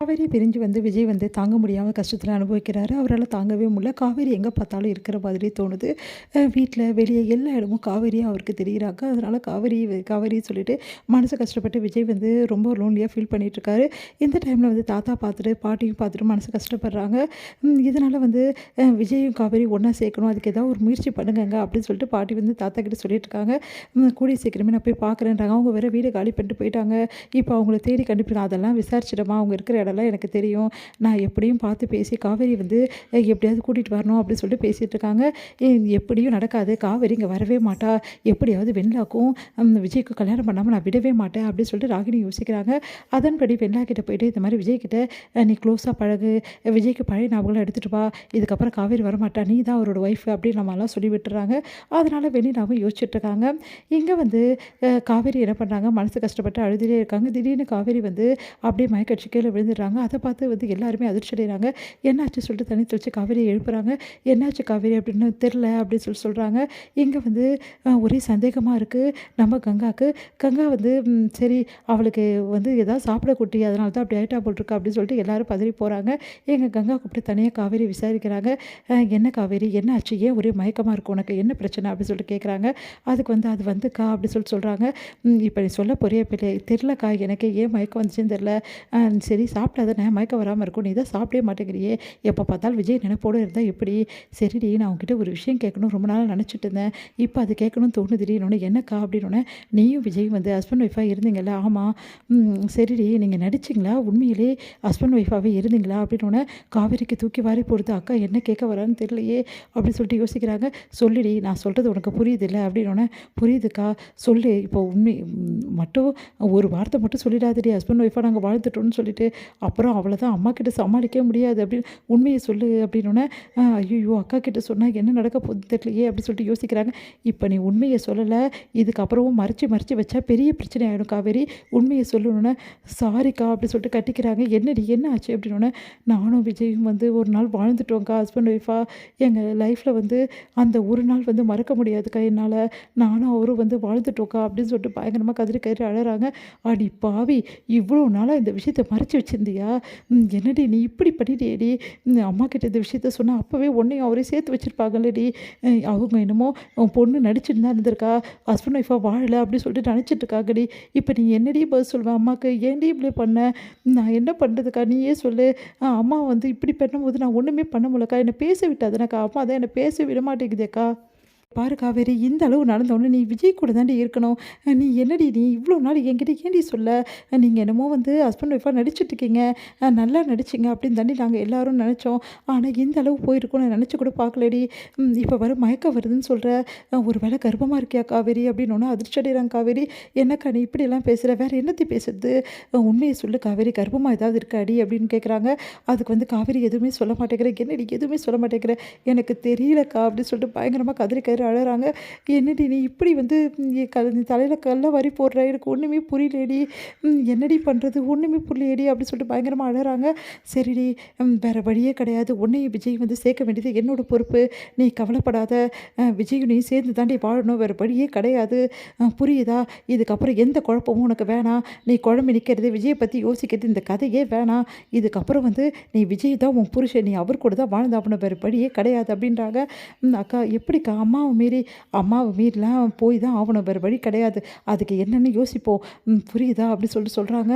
காவேரி பிரிஞ்சு விஜய் தாங்க முடியாமல் கஷ்டத்தில் அனுபவிக்கிறாரு. அவரால் தாங்கவே முடியல. காவேரி எங்கே பார்த்தாலும் இருக்கிற மாதிரி தோணுது. வீட்டில் வெளியே எல்லா இடமும் காவேரியாக அவருக்கு தெரிகிறாங்க. அதனால் காவேரி சொல்லிட்டு மனசு கஷ்டப்பட்டு விஜய் ரொம்ப லோன்லியாக ஃபீல் பண்ணிகிட்ருக்காரு. இந்த டைமில் தாத்தா பார்த்துட்டு பாட்டியும் பார்த்துட்டு மனசு கஷ்டப்படுறாங்க. இதனால் விஜயும் காவேரி ஒன்றா சேர்க்கணும், அதுக்கு ஏதாவது ஒரு முயற்சி பண்ணுங்கங்க அப்படின்னு சொல்லிட்டு பாட்டி தாத்தா கிட்ட சொல்லிட்டு இருக்காங்க. கூடிய சீக்கிரமே நான் போய் பார்க்குறேன்றாங்க. அவங்க வேறு வீடு காலி பண்ணிட்டு போயிட்டாங்க. இப்போ அவங்கள தேடி கண்டுபிடிக்கணும், அதெல்லாம் விசாரிச்சிடமா, அவங்க இருக்கிற இடம்லாம் எனக்கு தெரியும், நான் எப்படியும் பார்த்து பேசி காவேரி எப்படியாவது கூட்டிகிட்டு வரணும் அப்படின்னு சொல்லிட்டு பேசிகிட்டு இருக்காங்க. எப்படியும் நடக்காது, காவேரி இங்கே வரவே மாட்டா, எப்படியாவது வெண்லாக்கும் விஜய்க்கு கல்யாணம் பண்ணாமல் நான் விடவே மாட்டேன் அப்படின்னு சொல்லிட்டு ராகினி யோசிக்கிறாங்க. அதன்படி வெண்லா கிட்ட போயிட்டு இந்த மாதிரி விஜய்கிட்ட நீ க்ளோஸாக பழகு, விஜய்க்கு பழைய ஞாபகம்லாம் எடுத்துகிட்டு வா, இதுக்கப்புறம் காவேரி வரமாட்டா, நீ தான் அவரோட ஒய்ஃப் அப்படின்னு நம்மளாம் சொல்லி விட்டுறாங்க. அதனால் வெண்ணிலாவும் யோசிச்சுட்டு இருக்காங்க. இங்கே காவேரி என்ன பண்ணுறாங்க, மனசு கஷ்டப்பட்டு அழுதுகிட்டே இருக்காங்க. திடீர்னு காவேரி அப்படியே மயக்கடிச்சு கீழே விழுந்துடுறாங்க. அதை பார்த்து எல்லாருமே அதிர்ச்சி அடைகிறாங்க. என்னாச்சு சொல்லிட்டு தண்ணி தெளித்து காவேரியை எழுப்புறாங்க. என்னாச்சு காவேரி அப்படின்னு தெரில அப்படின்னு சொல்கிறாங்க. இங்கே ஒரே சந்தேகமாக இருக்குது நம்ம கங்காவுக்கு. கங்கா சரி அவளுக்கு ஏதாவது சாப்பிட குட்டி, அதனால தான் அப்படி ஆயிட்டா போட்டிருக்கா அப்படின்னு சொல்லிட்டு எல்லாரும் பதறி போகிறாங்க. எங்கள் கங்கா கூப்பிட்டு தனியாக காவேரி விசாரிக்கிறாங்க. என்ன காவேரி என்ன ஆச்சு, ஏன் ஒரே மயக்கமாக இருக்கும், உனக்கு என்ன பிரச்சனை அப்படின்னு சொல்லிட்டு கேட்குறாங்க. அதுக்கு அது வந்துக்கா அப்படின்னு சொல்கிறாங்க. இப்போ நீ சொல்ல போறிய பிள்ளை தெரிலக்கா, எனக்கு ஏன் மயக்கம் வந்துச்சுன்னு தெரில, சரி சாப்பிட்டாதானே மயக்கம் வராமல் இருக்கும், நீ தான் சாப்பிடவே மாட்டேங்கிறியே, எப்போ பார்த்தாலும் விஜய் நினைப்போடு இருந்தால் எப்படி, சரிடி நான் உங்ககிட்ட ஒரு விஷயம் கேட்கணும் ரொம்ப நாள் நினச்சிட்டு இருந்தேன், இப்போ அது கேட்கணும்னு தோணுதுடி. இன்னொன்று என்னக்கா அப்படின்னோடனே, நீயும் விஜய் ஹஸ்பண்ட் ஒய்ஃபாக இருந்தீங்கல்ல, ஆமாம், சரிடி நீங்கள் நடிச்சிங்களா, உண்மையிலே ஹஸ்பண்ட் ஒய்ஃபாகவே இருந்தீங்களா அப்படின்னோடனே காவேரிக்கு தூக்கி வாரி போடுது. அக்கா என்ன கேட்க வரான்னு தெரியலையே அப்படின்னு சொல்லிட்டு யோசிக்கிறாங்க. சொல்லிடி, நான் சொல்கிறது உனக்கு புரியுது இல்லை அப்படின்னோடனே, புரியுதுக்கா சொல்லு, இப்போ உண்மை மட்டும் ஒரு வார்த்தை மட்டும் சொல்லிடாதடி, ஹஸ்பண்ட் ஒய்ஃபாக நாங்கள் வாழ்ந்துட்டோம்னு சொல்லிட்டு அப்புறம் அவ்வளோதான், அம்மா கிட்ட சமாளிக்கவே முடியாது அப்படின்னு உண்மையை சொல்லு அப்படின்னோடனே, ஐயோ அக்கா கிட்ட சொன்னால் என்ன நடக்க போகுது தெரியலையே அப்படின்னு சொல்லிட்டு யோசிக்கிறாங்க. இப்போ நீ உண்மையை சொல்லலை, இதுக்கப்புறமும் மறைச்சி வச்சா பெரிய பிரச்சனை ஆகிடும் காவேரி, உண்மையை சொல்லணுன்னே, சாரிக்கா அப்படின்னு சொல்லிட்டு கட்டிக்கிறாங்க. என்னடி என்ன ஆச்சு அப்படின்னோடனே, நானும் விஜயும் ஒரு நாள் வாழ்ந்துட்டோங்க்கா ஹஸ்பண்ட் ஒய்ஃபாக, எங்கள் லைஃப்பில் அந்த ஒரு நாள் மறக்க முடியாதுக்கா என்னால், நானும் அவரும் வாழ்ந்துட்டோக்கா அப்படின்னு சொல்லிட்டு பயங்கரமாக கதறி கயிறு அழறாங்க. அடி பாவி, இவ்வளோ நாளாக இந்த விஷயத்தை மறைச்சி வச்சுருந்தியா, என்னடி நீ இப்படி பண்ணிட்டியேடி, அம்மா கிட்ட இந்த விஷயத்த சொன்னால் அப்போவே உன்னையும் அவரே சேர்த்து வச்சுருப்பாங்கல்லடி, அவங்க என்னமோ பொண்ணு நடிச்சுட்டு தான் இருந்திருக்கா, ஹஸ்பண்ட் ஒய்ஃபாக வாழலை அப்படின்னு சொல்லிட்டு நினச்சிட்டு இருக்காங்கடி, இப்போ நீ என்னடி பதில் சொல்வேன் அம்மாவுக்கு, ஏன்டி இப்படி பண்ண, நான் என்ன பண்ணுறதுக்கா நீயே சொல்லு, அம்மா இப்படி பண்ணும்போது நான் ஒன்றுமே பண்ண முடியலக்கா, என்னை பேச விட்டாதானக்கா, அம்மா தான் என்னை பேச விட மாட்டேங்குதேக்கா, பாரு காவேரி இந்த அளவு நடந்தோடனே நீ விஜய் கூட தாண்டி இருக்கணும், நீ என்னடி நீ இவ்வளோ நாள் என்கிட்ட ஏண்டி சொல்ல, நீங்கள் என்னமோ ஹஸ்பண்ட் ஒய்ஃபாக நடிச்சிட்ருக்கீங்க, நல்லா நடிச்சிங்க அப்படின்னு தாண்டி நாங்கள் எல்லோரும் நினச்சோம், ஆனால் இந்த அளவு போயிருக்கோம் நான் நினச்சி கூட பார்க்கலடி, இப்போ மயக்கம் வருதுன்னு சொல்கிற, ஒரு வேளை கர்ப்பமாக இருக்கியா காவேரி அப்படின்னு ஒன்று அதிர்ச்சி அடைகிறாங்க. காவேரி என்னக்கா நீ இப்படியெல்லாம் பேசுகிற, வேறு என்னத்தை பேசுறது, உண்மையை சொல்லு காவேரி, கர்ப்பமாக ஏதாவது இருக்காடி அப்படின்னு கேட்குறாங்க. அதுக்கு காவேரி எதுவுமே சொல்ல மாட்டேங்கிற, என்னடி எதுவுமே சொல்ல மாட்டேங்கிற, எனக்கு தெரியலக்கா அப்படின்னு சொல்லிட்டு பயங்கரமாக கதறி கயிறு அழறாங்க. என்னடி நீ இப்படி நீ தலையில் கல்ல வாரி போடுற, எனக்கு ஒன்றுமே புரியலடி, என்னடி பண்ணுறது ஒன்றுமே புரியலையடி அப்படின்னு சொல்லிட்டு பயங்கரமாக அழறாங்க. சரிடி, வேறு வழியே கிடையாது, உன்னையும் விஜய் சேர்க்க வேண்டியது என்னோட பொறுப்பு, நீ கவலைப்படாத, விஜயும் நீ சேர்ந்து தாண்டி வாழணும், வேறு வழியே கிடையாது, புரியுதா, இதுக்கப்புறம் எந்த குழப்பமும் உனக்கு வேணாம், நீ குழம்பு நிற்கிறது விஜயை பற்றி யோசிக்கிறது இந்த கதையே வேணாம், இதுக்கப்புறம் நீ விஜய் தான் உன் புருஷன், நீ அவர் கூட தான் வாழ்ந்தாகணும், வேறு வழியே கிடையாது அப்படின்றாங்க. அக்கா எப்படிக்கா, அம்மாவை மீறலாம் போய் தான் ஆகணும், வேறு வழி கிடையாது, அதுக்கு என்னென்னு யோசிப்போம், புரியுதா அப்படி சொல்லிட்டு சொல்கிறாங்க.